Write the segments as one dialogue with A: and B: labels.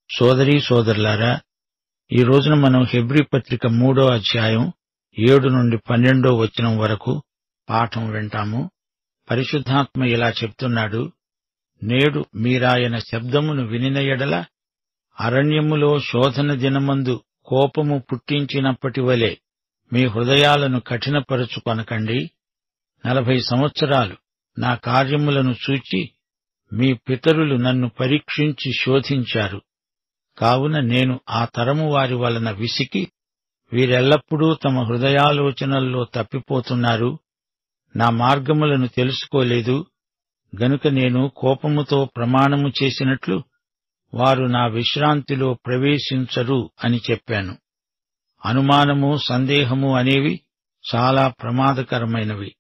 A: సోదరీ సోదరులారా, ఈ రోజున మనం హెబ్రీ పత్రిక 3వ అధ్యాయం 7 నుండి 12వ వచనం వరకు పాఠం వింటాము. పరిశుద్ధాత్మ ఇలా చెప్తున్నాడు: నేడు మీరాయన శబ్దమును వినిన ఎడల అరణ్యములో శోధన దినమందు కోపము పుట్టించినప్పటి వలె మీ హృదయాలను కఠినపరచుకొనకండి. 40 సంవత్సరాలు నా కార్యములను చూచి మీ పితరులు నన్ను పరీక్షించి శోధించారు. కావున నేను ఆ తరము వారి వలన విసికి, వీరెల్లప్పుడూ తమ హృదయాలోచనల్లో తప్పిపోతున్నారు, నా మార్గములను తెలుసుకోలేదు, గనుక నేను కోపముతో ప్రమాణము చేసినట్లు వారు నా విశ్రాంతిలో ప్రవేశించరు అని చెప్పాను. అనుమానము, సందేహము అనేవి చాలా ప్రమాదకరమైనవి.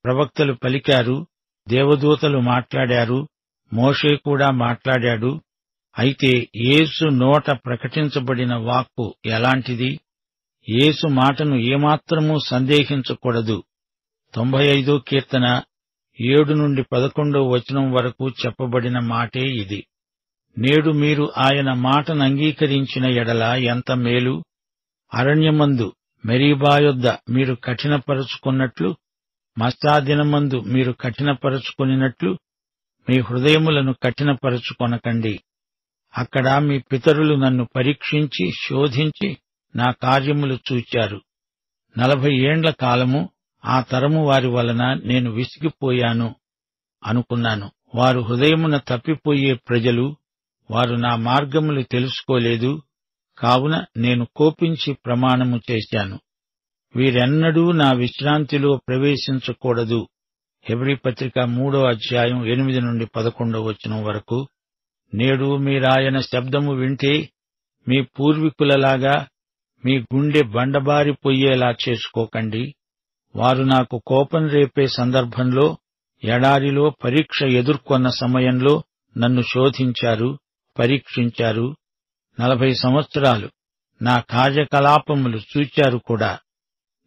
A: ప్రవక్తలు పలికారు, దేవదూతలు మాట్లాడారు, మోషే కూడా మాట్లాడాడు. అయితే యేసు నోట ప్రకటించబడిన వాక్కు ఎలాంటిది? యేసు మాటను ఏమాత్రమూ సందేహించకూడదు. 95వ కీర్తన 7 నుండి 11వ వచనం వరకు చెప్పబడిన మాటే ఇది. నేడు మీరు ఆయన మాటను అంగీకరించిన ఎడల ఎంత మేలు! అరణ్యమందు మెరీబా యొద్ద మీరు కఠినపరచుకున్నట్లు, మస్సా దినమందు మీరు కఠినపరచుకొనినట్లు మీ హృదయములను కఠినపరచుకొనకండి. అక్కడ మీ పితరులు నన్ను పరీక్షించి శోధించి నా కార్యములు చూచారు. 40 ఏండ్ల కాలము ఆ తరము వారి వలన నేను విసిగిపోయాను అనుకున్నాను. వారు హృదయమున తప్పిపోయే ప్రజలు, వారు నా మార్గములు తెలుసుకోలేదు. కావున నేను కోపించి ప్రమాణము చేశాను, వీరెన్నడూ నా విశ్రాంతిలో ప్రవేశించకూడదు. హెబ్రీ పత్రిక 3వ అధ్యాయం 8 నుండి 11వ వచనం వరకు. నేడు మీరాయన శబ్దము వింటే మీ పూర్వీకులలాగా మీ గుండె బండబారిపోయేలా చేసుకోకండి. వారు నాకు కోపం రేపే సందర్భంలో, ఎడారిలో పరీక్ష ఎదుర్కొన్న సమయంలో నన్ను శోధించారు, పరీక్షించారు. 40 సంవత్సరాలు నా కార్యకలాపములు చూచారు కూడా.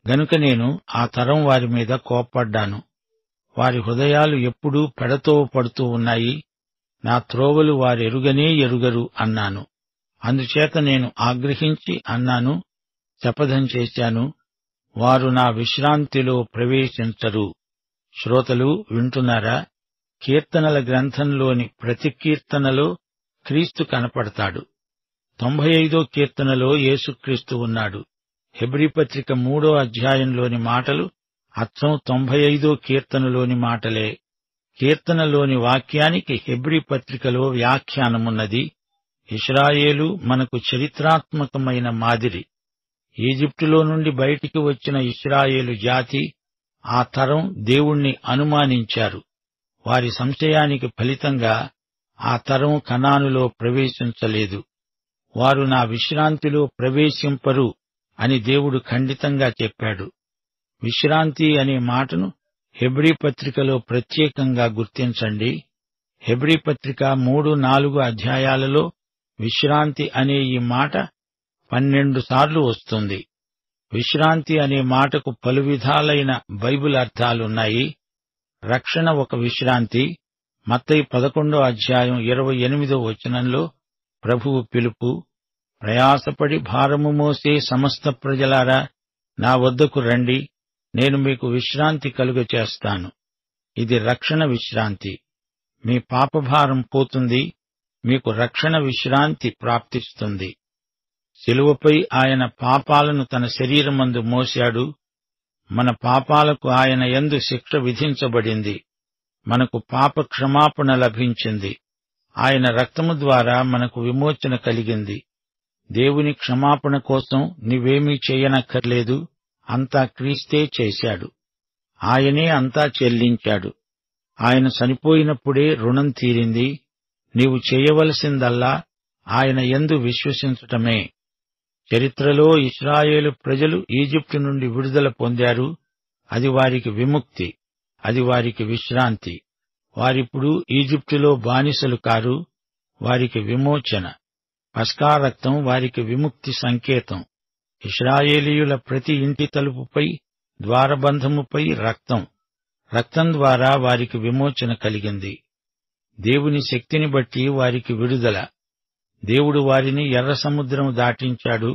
A: గనుక నేను ఆ తరం వారి మీద కోప్పడ్డాను. వారి హృదయాలు ఎప్పుడూ పెడతో పడుతూ ఉన్నాయి, నా త్రోవలు వారెరుగనే ఎరుగరు అన్నాను. అందుచేత నేను ఆగ్రహించి అన్నాను, శపథం చేశాను, వారు నా విశ్రాంతిలో ప్రవేశించరు. శ్రోతలు వింటున్నారా? కీర్తనల గ్రంథంలోని ప్రతి కీర్తనలో క్రీస్తు కనపడతాడు. 95వ కీర్తనలో యేసుక్రీస్తు ఉన్నాడు. హెబ్రీ పత్రిక 3వ అధ్యాయంలోని మాటలు అచ్చం 95వ కీర్తనలోని మాటలే. కీర్తనలోని వాక్యానికి హెబ్రీ పత్రికలో వ్యాఖ్యానమున్నది. ఇశ్రాయేలు మనకు చరిత్రాత్మకమైన మాదిరి. ఈజిప్టులో నుండి బయటికి వచ్చిన ఇశ్రాయేలు జాతి, ఆ తరం దేవుణ్ణి అనుమానించారు. వారి సంశయానికి ఫలితంగా ఆ తరం కనానులో ప్రవేశించలేదు. వారు నా విశ్రాంతిలో ప్రవేశింపరు అని దేవుడు ఖండితంగా చెప్పాడు. విశ్రాంతి అనే మాటను హెబ్రీ పత్రికలో ప్రత్యేకంగా గుర్తించండి. హెబ్రీ పత్రిక 3-4 అధ్యాయాలలో విశ్రాంతి అనే ఈ మాట 12 సార్లు వస్తుంది. విశ్రాంతి అనే మాటకు పలు విధాలైన బైబిల్ అర్థాలున్నాయి. రక్షణ ఒక విశ్రాంతి. మత్తయి 11వ అధ్యాయం 28వ వచనంలో ప్రభువు పిలుపు, ప్రయాసపడి భారము మోసే సమస్త ప్రజలారా, నా వద్దకు రండి, నేను మీకు విశ్రాంతి కలుగచేస్తాను. ఇది రక్షణ విశ్రాంతి. మీ పాపభారం పోతుంది, మీకు రక్షణ విశ్రాంతి ప్రాప్తిస్తుంది. శిలువపై ఆయన పాపాలను తన శరీరమందు మోశాడు. మన పాపాలకు ఆయన యందు శిక్ష విధించబడింది. మనకు పాప క్షమాపణ లభించింది. ఆయన రక్తము ద్వారా మనకు విమోచన కలిగింది. దేవుని క్షమాపణ కోసం నీవేమీ చేయనక్కర్లేదు, అంతా క్రీస్తే చేశాడు. ఆయనే అంతా చెల్లించాడు. ఆయన చనిపోయినప్పుడే రుణం తీరింది. నీవు చేయవలసిందల్లా ఆయన యందు విశ్వసించటమే. చరిత్రలో ఇశ్రాయేలు ప్రజలు ఈజిప్టు నుండి విడుదల పొందారు. అది వారికి విముక్తి, అది వారికి విశ్రాంతి. వారిప్పుడు ఈజిప్టులో బానిసలు కారు, వారికి విమోచన. పస్కా రక్తం వారికి విముక్తి సంకేతం. ఇశ్రాయేలీయుల ప్రతి ఇంటి తలుపుపై, ద్వారబంధముపై రక్తం. రక్తం ద్వారా వారికి విమోచన కలిగింది. దేవుని శక్తిని బట్టి వారికి విడుదల. దేవుడు వారిని ఎర్ర సముద్రం దాటించాడు.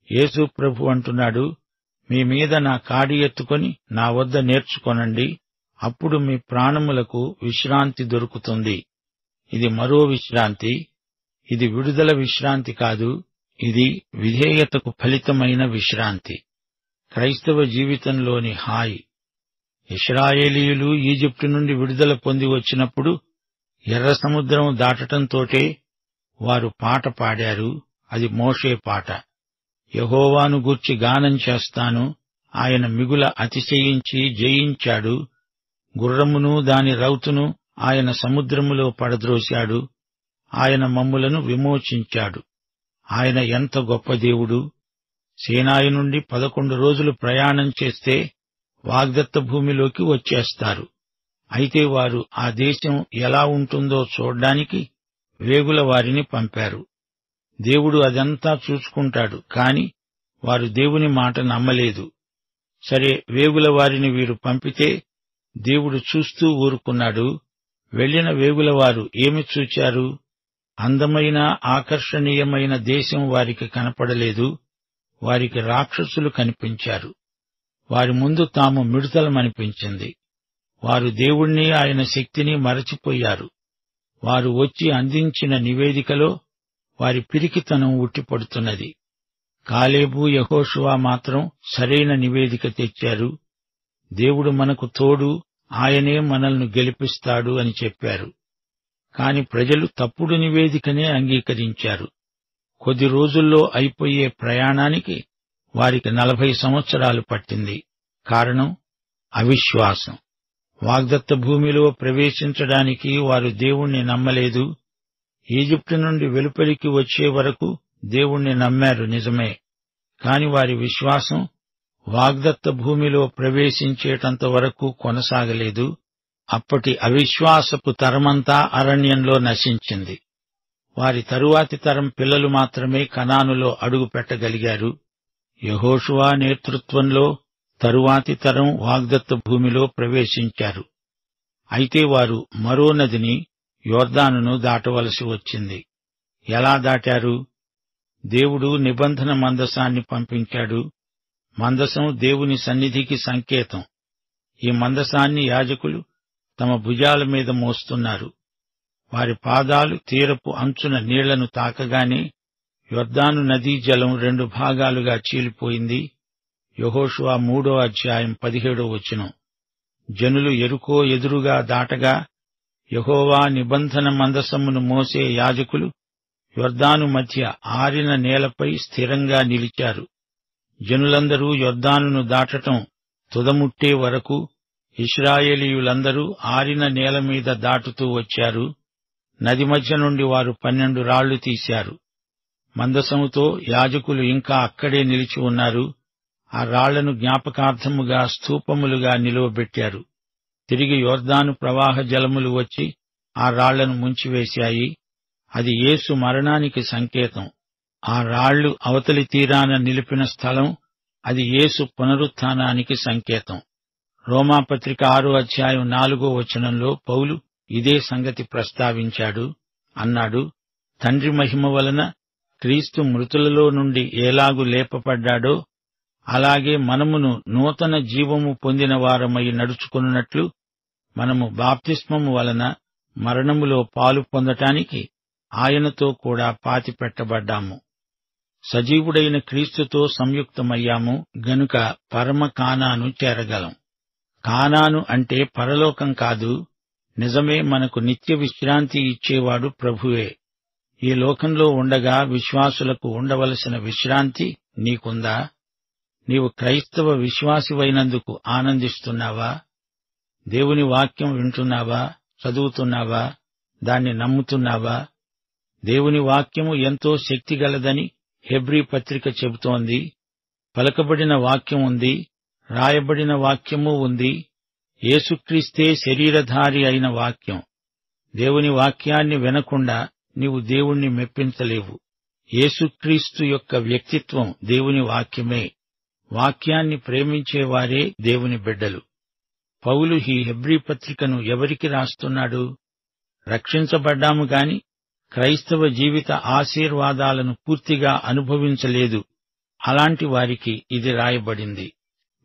A: యేసు ప్రభు అంటున్నాడు, మీ మీద నా కాడి ఎత్తుకొని నా వద్ద నేర్చుకొనండి, అప్పుడు మీ ప్రాణములకు విశ్రాంతి దొరుకుతుంది. ఇది మరో విశ్రాంతి. ఇది విడుదల విశ్రాంతి కాదు, ఇది విధేయతకు ఫలితమైన విశ్రాంతి, క్రైస్తవ జీవితంలోని హాయి. ఇశ్రాయేలీయులు ఈజిప్టు నుండి విడుదల పొంది వచ్చినప్పుడు ఎర్ర సముద్రం దాటటంతోటే వారు పాట పాడారు. అది మోషే పాట. యెహోవాను గూర్చి గానం చేస్తాను, ఆయన మిగుల అతిశయించి జయించాడు. గుర్రమును దాని రౌతును ఆయన సముద్రములో పడద్రోశాడు. ఆయన మమ్ములను విమోచించాడు. ఆయన ఎంత గొప్ప దేవుడు! సీనాయి నుండి 11 రోజులు ప్రయాణం చేస్తే వాగ్దత్త భూమిలోకి వచ్చేస్తారు. అయితే వారు ఆ దేశం ఎలా ఉంటుందో చూడ్డానికి వేగుల వారిని పంపారు. దేవుడు అదంతా చూసుకుంటాడు, కాని వారు దేవుని మాట నమ్మలేదు. సరే, వేగుల వారిని వీరు పంపితే దేవుడు చూస్తూ ఊరుకున్నాడు. వెళ్లిన వేగులవారు ఏమి చూచారు? అందమైన ఆకర్షణీయమైన దేశం వారికి కనపడలేదు. వారికి రాక్షసులు కనిపించారు. వారి ముందు తాము మిడతలమనిపించింది. వారు దేవుణ్ణి, ఆయన శక్తిని మరచిపోయారు. వారు వచ్చి అందించిన నివేదికలో వారి పిరికితనం ఉట్టిపడుతున్నది. కాలేబు, యెహోషువ మాత్రం సరైన నివేదిక తెచ్చారు. దేవుడు మనకు తోడు, ఆయనే మనల్ని గెలిపిస్తాడు అని చెప్పారు. కాని ప్రజలు తప్పుడు నివేదికనే అంగీకరించారు. కొద్ది రోజుల్లో అయిపోయే ప్రయాణానికి వారికి 40 సంవత్సరాలు పట్టింది. కారణం అవిశ్వాసం. వాగ్దత్త భూమిలో ప్రవేశించడానికి వారు దేవుణ్ణి నమ్మలేదు. ఈజిప్టు నుండి వెలుపలికి వచ్చే వరకు దేవుణ్ణి నమ్మారు, నిజమే. కాని వారి విశ్వాసం వాగ్దత్త భూమిలో ప్రవేశించేటంత వరకు కొనసాగలేదు. అప్పటి అవిశ్వాసపు తరమంతా అరణ్యంలో నశించింది. వారి తరువాతి తరం పిల్లలు మాత్రమే కనానులో అడుగు పెట్టగలిగారు. యెహోషువ నేతృత్వంలో తరువాతి తరం వాగ్దత్త భూమిలో ప్రవేశించారు. అయితే వారు మరో నదిని, యొర్దానును దాటవలసి వచ్చింది. ఎలా దాటారు? దేవుడు నిబంధన మందసాన్ని పంపించాడు. మందసం దేవుని సన్నిధికి సంకేతం. ఈ మందసాన్ని యాజకులు తమ భుజాల మీద మోస్తున్నారు. వారి పాదాలు తీరపు అంచున నీళ్లను తాకగానే యొర్దాను నదీ జలం 2 భాగాలుగా చీలిపోయింది. యెహోషువ 3:17 జనులు యెరికో ఎదురుగా దాటగా యెహోవా నిబంధన మందసమును మోసే యాజకులు యొర్దాను మధ్య ఆరిన నేలపై స్థిరంగా నిలిచారు. జనులందరూ యొర్దానును దాటటం తుదముట్టే వరకు ఇశ్రాయేలీయులందరూ ఆరిన నేల మీద దాటుతూ వచ్చారు. నది మధ్య నుండి వారు 12 రాళ్లు తీశారు. మందసముతో యాజకులు ఇంకా అక్కడే నిలిచి ఉన్నారు. ఆ రాళ్లను జ్ఞాపకార్థముగా స్తూపములుగా నిలువబెట్టారు. తిరిగి యొర్దాను ప్రవాహ జలములు వచ్చి ఆ రాళ్లను ముంచివేశాయి. అది యేసు మరణానికి సంకేతం. ఆ రాళ్లు అవతలి తీరాన నిలిపిన స్థలం, అది యేసు పునరుత్థానానికి సంకేతం. రోమాపత్రిక 6:4 పౌలు ఇదే సంగతి ప్రస్తావించాడు. అన్నాడు, తండ్రి మహిమ వలన క్రీస్తు మృతులలో నుండి ఎలాగు లేపబడ్డాడో అలాగే మనమును నూతన జీవము పొందిన వారమై నడుచుకున్నట్లు మనము బాప్తిస్మము వలన మరణములో పాలు పొందటానికి ఆయనతో కూడా పాతిపెట్టబడ్డాము. సజీవుడైన క్రీస్తుతో సంయుక్తమయ్యాము గనుక పరమ కానాను చేరగలం. కానాను అంటే పరలోకం కాదు, నిజమే. మనకు నిత్య విశ్రాంతి ఇచ్చేవాడు ప్రభువే. ఈ లోకంలో ఉండగా విశ్వాసులకు ఉండవలసిన విశ్రాంతి నీకుందా? నీవు క్రైస్తవ విశ్వాసివైనందుకు ఆనందిస్తున్నావా? దేవుని వాక్యం వింటున్నావా? చదువుతున్నావా? దాన్ని నమ్ముతున్నావా? దేవుని వాక్యము ఎంతో శక్తిగలదని హెబ్రీ పత్రిక చెబుతోంది. పలకబడిన వాక్యం ఉంది, రాయబడిన వాక్యమూ ఉంది. యేసుక్రీస్తే శరీరధారి అయిన వాక్యం. దేవుని వాక్యాన్ని వినకుండా నీవు దేవుణ్ణి మెప్పించలేవు. యేసుక్రీస్తు యొక్క వ్యక్తిత్వం దేవుని వాక్యమే. వాక్యాన్ని ప్రేమించేవారే దేవుని బిడ్డలు. పౌలు ఈ హెబ్రీ పత్రికను ఎవరికి రాస్తున్నాడు? రక్షించబడ్డాము గాని క్రైస్తవ జీవిత ఆశీర్వాదాలను పూర్తిగా అనుభవించలేదు. అలాంటి వారికి ఇది రాయబడింది.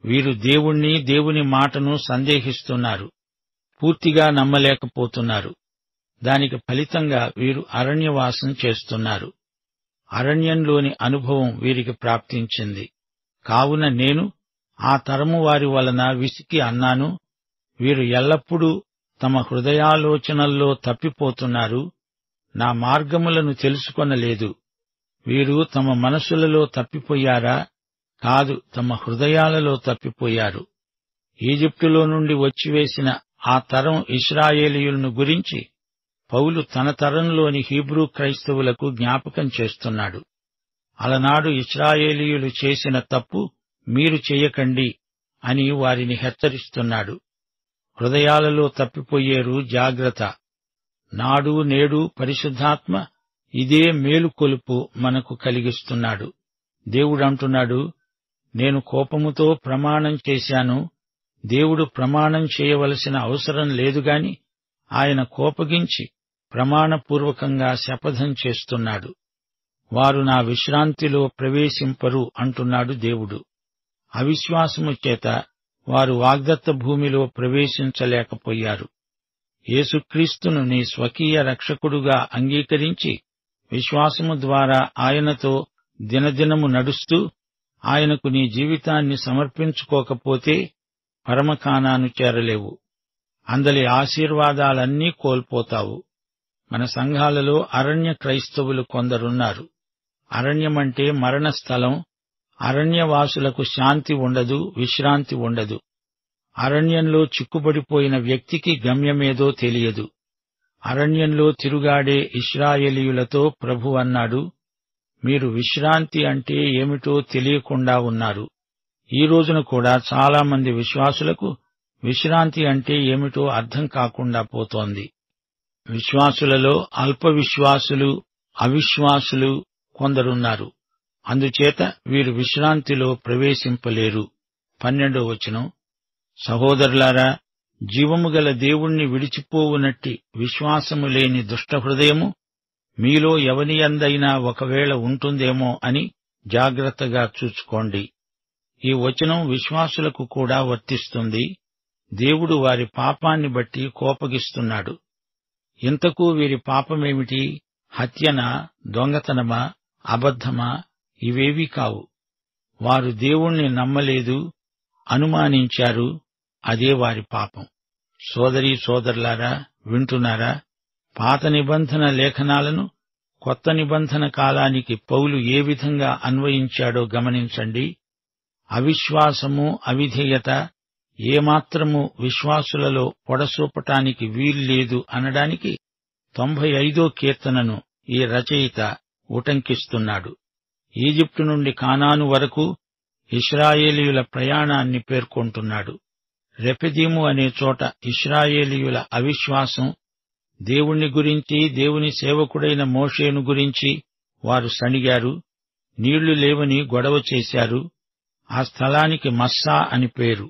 A: వీరు దేవుణ్ణి, దేవుని మాటను సందేహిస్తున్నారు, పూర్తిగా నమ్మలేకపోతున్నారు. దానికి ఫలితంగా వీరు అరణ్యవాసం చేస్తున్నారు. అరణ్యంలోని అనుభవం వీరికి ప్రాప్తించింది. కావున నేను ఆ తరము వారి వలన విసికి అన్నాను, వీరు ఎల్లప్పుడూ తమ హృదయాలోచనల్లో తప్పిపోతున్నారు, నా మార్గములను తెలుసుకొనలేదు. వీరు తమ మనసులలో తప్పిపోయారా? కాదు, తమ హృదయాలలో తప్పిపోయారు. ఈజిప్టులో నుండి వచ్చివేసిన ఆ తరం ఇశ్రాయేలీయులను గురించి పౌలు తన తరంలోని హీబ్రూ క్రైస్తవులకు జ్ఞాపకం చేస్తున్నాడు. అలనాడు ఇశ్రాయేలీయులు చేసిన తప్పు మీరు చెయ్యకండి అని వారిని హెచ్చరిస్తున్నాడు. హృదయాలలో తప్పిపోయేరు, జాగ్రత్త. నాడు నేడు పరిశుద్ధాత్మ ఇదే మేలుకొలుపు మనకు కలిగిస్తున్నాడు. దేవుడంటున్నాడు, నేను కోపముతో ప్రమాణం చేశాను. దేవుడు ప్రమాణం చేయవలసిన అవసరం లేదుగాని ఆయన కోపగించి ప్రమాణపూర్వకంగా శపథం చేస్తున్నాడు. వారు నా విశ్రాంతిలో ప్రవేశింపరు అంటున్నాడు దేవుడు. అవిశ్వాసము చేత వారు వాగ్దత్త భూమిలో ప్రవేశించలేకపోయారు. యేసుక్రీస్తును నీ స్వకీయ రక్షకుడుగా అంగీకరించి విశ్వాసము ద్వారా ఆయనతో దినదినము నడుస్తూ ఆయనకు నీ జీవితాన్ని సమర్పించుకోకపోతే పరమకానాను చేరలేవు. అందలి ఆశీర్వాదాలన్నీ కోల్పోతావు. మన సంఘాలలో అరణ్య క్రైస్తవులు కొందరున్నారు. అరణ్యమంటే మరణస్థలం. అరణ్యవాసులకు శాంతి ఉండదు, విశ్రాంతి ఉండదు. అరణ్యంలో చిక్కుబడిపోయిన వ్యక్తికి గమ్యమేదో తెలియదు. అరణ్యంలో తిరుగాడే ఇశ్రాయేలీయులతో ప్రభు అన్నాడు, మీరు విశ్రాంతి అంటే ఏమిటో తెలియకుండా ఉన్నారు. ఈ రోజున కూడా చాలామంది విశ్వాసులకు విశ్రాంతి అంటే ఏమిటో అర్థం కాకుండా పోతోంది. విశ్వాసులలో అల్ప విశ్వాసులు, అవిశ్వాసులు కొందరున్నారు. అందుచేత వీరు విశ్రాంతిలో ప్రవేశింపలేరు. 12వ వచనం, సహోదరులారా, జీవము గల దేవుణ్ణి విడిచిపోవునట్టి విశ్వాసము లేని దుష్టహృదయము మీలో ఎవనియందైనా ఒకవేళ ఉంటుందేమో అని జాగ్రత్తగా చూచుకోండి. ఈ వచనం విశ్వాసులకు కూడా వర్తిస్తుంది. దేవుడు వారి పాపాన్ని బట్టి కోపగిస్తున్నాడు. ఇంతకు వీరి పాపమేమిటి? హత్యనా? దొంగతనమా? అబద్ధమా? ఇవేవీ కావు. వారు దేవుణ్ణి నమ్మలేదు, అనుమానించారు. అదే వారి పాపం. సోదరీ సోదరులారా, వింటున్నారా? పాత నిబంధన లేఖనాలను కొత్త నిబంధన కాలానికి పౌలు ఏ విధంగా అన్వయించాడో గమనించండి. అవిశ్వాసము, అవిధేయత ఏమాత్రము విశ్వాసులలో పొడసూపటానికి వీల్లేదు అనడానికి 95వ కీర్తనను ఈ రచయిత ఉటంకిస్తున్నాడు. ఈజిప్టు నుండి కానాను వరకు ఇశ్రాయేలీయుల ప్రయాణాన్ని పేర్కొంటున్నాడు. రెఫెదీము అనే చోట ఇశ్రాయేలీయుల అవిశ్వాసం, దేవుణ్ణి గురించి, దేవుని సేవకుడైన మోషేను గురించి వారు సణిగారు. నీళ్లు లేవని గొడవ చేశారు. ఆ స్థలానికి మస్సా అని పేరు.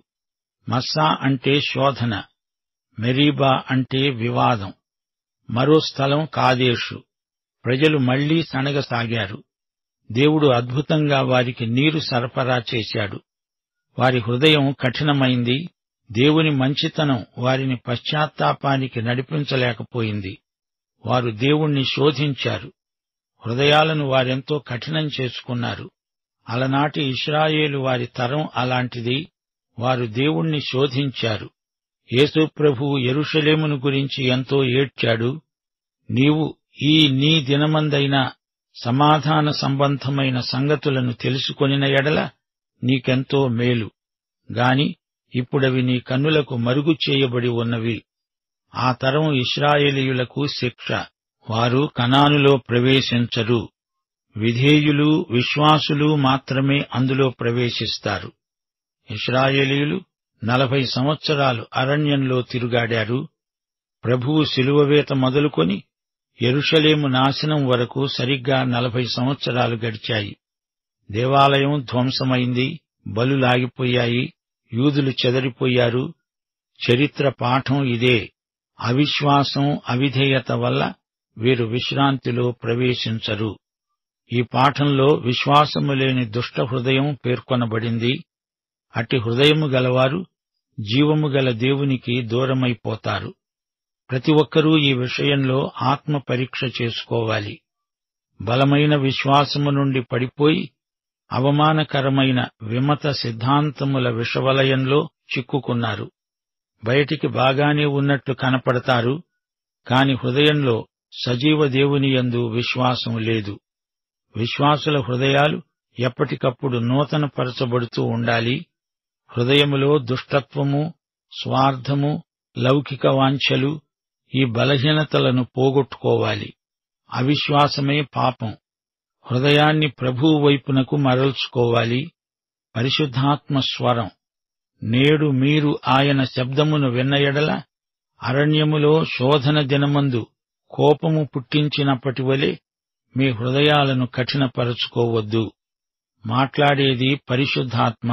A: మస్సా అంటే శోధన, మెరీబా అంటే వివాదం. మరో స్థలం కాదేషు. ప్రజలు మళ్లీ సణగసాగారు. దేవుడు అద్భుతంగా వారికి నీరు సరఫరా చేశాడు. వారి హృదయం కఠినమైంది. దేవుని మంచితనం వారిని పశ్చాత్తాపానికి నడిపించలేకపోయింది. వారు దేవుణ్ణి శోధించారు. హృదయాలను వారెంతో కఠినం చేసుకున్నారు. అలనాటి ఇశ్రాయేలు వారి తరం అలాంటిది. వారు దేవుణ్ణి శోధించారు. యేసు ప్రభువు యెరూషలేమును గురించి ఎంతో ఏడ్చాడు. నీవు ఈ నీ దినమందైనా సమాధాన సంబంధమైన సంగతులను తెలుసుకొనిన ఎడల నీకెంతో మేలు. గాని ఇప్పుడవి నీ కన్నులకు మరుగు చేయబడి ఉన్నవి. ఆ తరం ఇశ్రాయేలీయులకు శిక్ష. వారు కనానులో ప్రవేశించరు. విధేయులు, విశ్వాసులు మాత్రమే అందులో ప్రవేశిస్తారు. ఇశ్రాయేలీయులు 40 సంవత్సరాలు అరణ్యంలో తిరుగాడారు. ప్రభువు శిలువవేత మొదలుకొని యెరూషలేము నాశనం వరకు సరిగ్గా 40 సంవత్సరాలు గడిచాయి. దేవాలయం ధ్వంసమైంది, బలులాగిపోయాయి, యూదులు చెదరిపోయారు. చరిత్ర పాఠం ఇదే. అవిశ్వాసం, అవిధేయత వల్ల వీరు విశ్రాంతిలో ప్రవేశించరు. ఈ పాఠంలో విశ్వాసము లేని దుష్ట హృదయం పేర్కొనబడింది. అట్టి హృదయము గలవారు జీవము గల దేవునికి దూరమైపోతారు. ప్రతి ఒక్కరూ ఈ విషయంలో ఆత్మ పరీక్ష చేసుకోవాలి. బలమైన విశ్వాసము నుండి పడిపోయి అవమానకరమైన విమత సిద్ధాంతముల విషవలయంలో చిక్కుకున్నారు. బయటికి బాగానే ఉన్నట్లు కనపడతారు, కాని హృదయంలో సజీవ దేవుని యందు విశ్వాసం లేదు. విశ్వాసుల హృదయాలు ఎప్పటికప్పుడు నూతనపరచబడుతూ ఉండాలి. హృదయములో దుష్టత్వము, స్వార్థము, లౌకిక వాంఛలు, ఈ బలహీనతలను పోగొట్టుకోవాలి. అవిశ్వాసమే పాపం. హృదయాన్ని ప్రభువు వైపునకు మరల్చుకోవాలి. పరిశుద్ధాత్మ స్వరం, నేడు మీరు ఆయన శబ్దమును విన్న ఎడల అరణ్యములో శోధన దినమందు కోపము పుట్టించినప్పటి వలె మీ హృదయాలను కఠినపరచుకోవద్దు. మాట్లాడేది పరిశుద్ధాత్మ.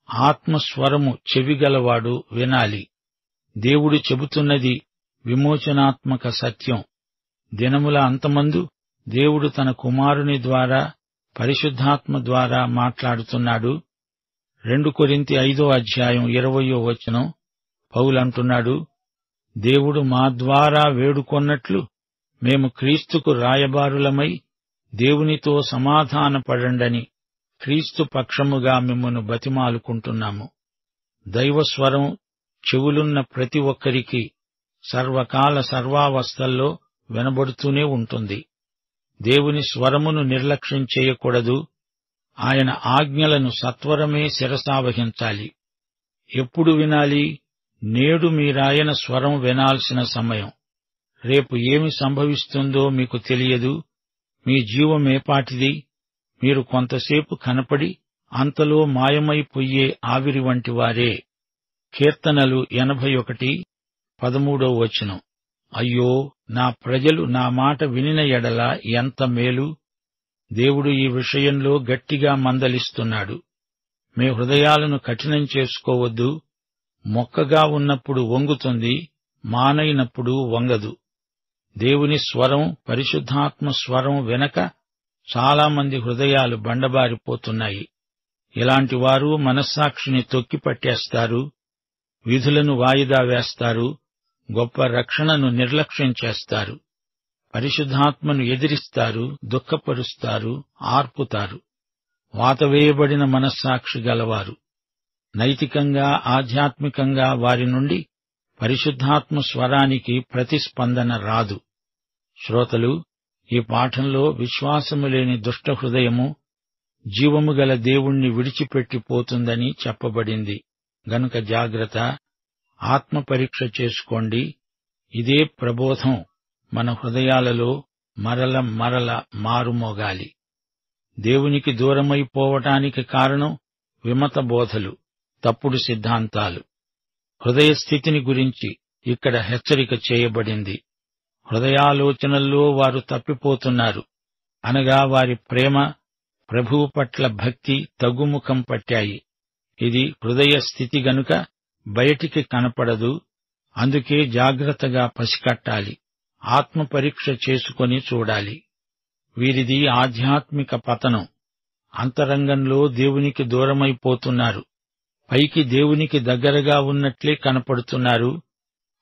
A: ఆత్మస్వరము చెవిగలవాడు వినాలి. దేవుడు చెబుతున్నది విమోచనాత్మక సత్యం. దినముల అంతమందు దేవుడు తన కుమారుని ద్వారా పరిశుద్ధాత్మ ద్వారా మాట్లాడుతున్నాడు. 2 కొరింథీ 5:20 పౌలంటున్నాడు, దేవుడు మా ద్వారా వేడుకొన్నట్లు మేము క్రీస్తుకు రాయబారులమై దేవునితో సమాధానపడండని క్రీస్తు పక్షముగా మిమ్మును బతిమాలుకుంటున్నాము. దైవస్వరం చెవులున్న ప్రతి ఒక్కరికి సర్వకాల సర్వావస్థల్లో వినబడుతూనే ఉంటుంది. దేవుని స్వరమును నిర్లక్ష్యం చేయకూడదు. ఆయన ఆజ్ఞలను సత్వరమే శిరసావహించాలి. ఎప్పుడు వినాలి? నేడు మీరాయన స్వరం వినాల్సిన సమయం. రేపు ఏమి సంభవిస్తుందో మీకు తెలియదు. మీ జీవమేపాటిది? మీరు కొంతసేపు కనపడి అంతలో మాయమైపోయే ఆవిరి వంటివారే. కీర్తనలు 81:13 అయ్యో, నా ప్రజలు నా మాట వినిన ఎడల ఎంత మేలు! దేవుడు ఈ విషయంలో గట్టిగా మందలిస్తున్నాడు. మీ హృదయాలను కఠినం చేసుకోవద్దు. మొక్కగా ఉన్నప్పుడు వంగుతుంది, మానైనప్పుడు వంగదు. దేవుని స్వరం, పరిశుద్ధాత్మ స్వరం వెనక చాలామంది హృదయాలు బండబారిపోతున్నాయి. ఇలాంటి వారు మనస్సాక్షిని తొక్కిపట్టేస్తారు, విధులను వాయిదా వేస్తారు, గొప్ప రక్షణను నిర్లక్ష్యం చేస్తారు, పరిశుద్ధాత్మను ఎదిరిస్తారు, దుఃఖపరుస్తారు, ఆర్పుతారు. వాతవేయబడిన మనస్సాక్షి గలవారు. నైతికంగా, ఆధ్యాత్మికంగా వారి నుండి పరిశుద్ధాత్మ స్వరానికి ప్రతిస్పందన రాదు. శ్రోతలు, ఈ పాఠంలో విశ్వాసము లేని దుష్ట హృదయము జీవము గల దేవుణ్ణి విడిచిపెట్టిపోతుందని చెప్పబడింది. గనుక జాగ్రత్త. ఆత్మపరీక్ష చేసుకోండి. ఇదే ప్రబోధం మన హృదయాలలో మరల మారుమోగాలి. దేవునికి దూరమైపోవటానికి కారణం విమత బోధలు, తప్పుడు సిద్ధాంతాలు. హృదయ స్థితిని గురించి ఇక్కడ హెచ్చరిక చేయబడింది. హృదయాలోచనల్లో వారు తప్పిపోతున్నారు. అనగా వారి ప్రేమ, ప్రభువు పట్ల భక్తి తగ్గుముఖం పట్టాయి. ఇది హృదయ స్థితి గనుక బయటికి కనపడదు. అందుకే జాగ్రత్తగా పసికట్టాలి. ఆత్మపరీక్ష చేసుకొని చూడాలి. వీరిది ఆధ్యాత్మిక పతనం. అంతరంగంలో దేవునికి దూరమైపోతున్నారు. పైకి దేవునికి దగ్గరగా ఉన్నట్లే కనపడుతున్నారు.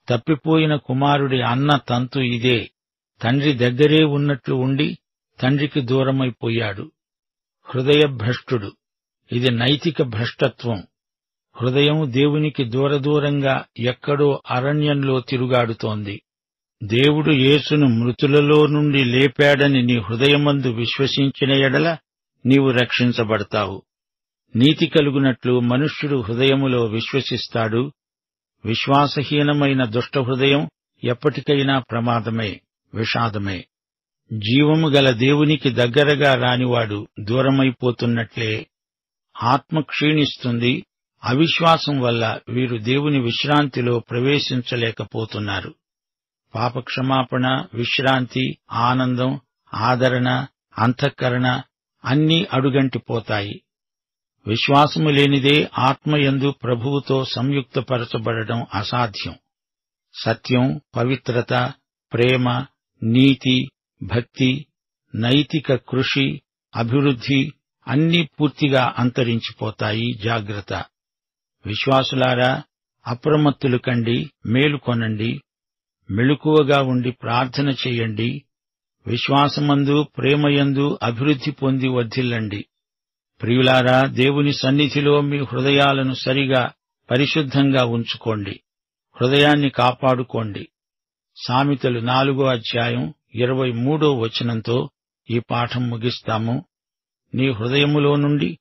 A: తప్పిపోయిన కుమారుడి అన్న తంతు ఇదే. తండ్రి దగ్గరే ఉన్నట్లు ఉండి తండ్రికి దూరమైపోయాడు. హృదయ భ్రష్టుడు. ఇది నైతిక భ్రష్టత్వం. హృదయం దేవునికి దూరంగా ఎక్కడో అరణ్యంలో తిరుగాడుతోంది. దేవుడు యేసును మృతులలో నుండి లేపాడని నీ హృదయమందు విశ్వసించిన ఎడల నీవు రక్షించబడతావు. నీతి కలుగునట్లు మనుష్యుడు హృదయములో విశ్వసిస్తాడు. విశ్వాసహీనమైన దుష్ట హృదయం ఎప్పటికైనా ప్రమాదమే, విషాదమే. జీవము గల దేవునికి దగ్గరగా రానివాడు దూరమైపోతున్నట్లే. ఆత్మ క్షీణిస్తుంది. అవిశ్వాసం వల్ల వీరు దేవుని విశ్రాంతిలో ప్రవేశించలేకపోతున్నారు. పాపక్షమాపణ, విశ్రాంతి, ఆనందం, ఆదరణ, అంతఃకరణ అన్నీ అడుగంటిపోతాయి. విశ్వాసము లేనిదే ఆత్మయందు ప్రభువుతో సంయుక్తపరచబడడం అసాధ్యం. సత్యం, పవిత్రత, ప్రేమ, నీతి, భక్తి, నైతిక కృషి, అభివృద్ధి అన్నీ పూర్తిగా అంతరించిపోతాయి. జాగ్రత్త. విశ్వాసులారా, అప్రమత్తులు కండి, మేలుకొనండి, మెళుకువగా ఉండి ప్రార్థన చేయండి. విశ్వాసమందు, ప్రేమయందు అభివృద్ధి పొంది వర్ధిల్లండి. ప్రియులారా, దేవుని సన్నిధిలో మీ హృదయాలను సరిగా పరిశుద్ధంగా ఉంచుకోండి. హృదయాన్ని కాపాడుకోండి. సామెతలు 4:23 ఈ పాఠం ముగిస్తాము. నీ హృదయములో నుండి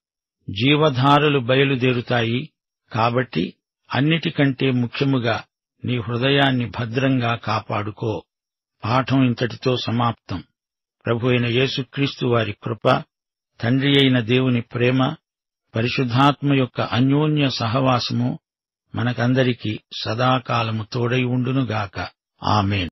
A: జీవధారలు బయలుదేరుతాయి. కాబట్టి అన్నిటికంటే ముఖ్యముగా నీ హృదయాన్ని భద్రంగా కాపాడుకో. పాఠం ఇంతటితో సమాప్తం. ప్రభు అయిన యేసుక్రీస్తు వారి కృప, తండ్రి అయిన దేవుని ప్రేమ, పరిశుద్ధాత్మ యొక్క అన్యోన్య సహవాసము మనకందరికీ సదాకాలము తోడై ఉండునుగాక. ఆమేన్.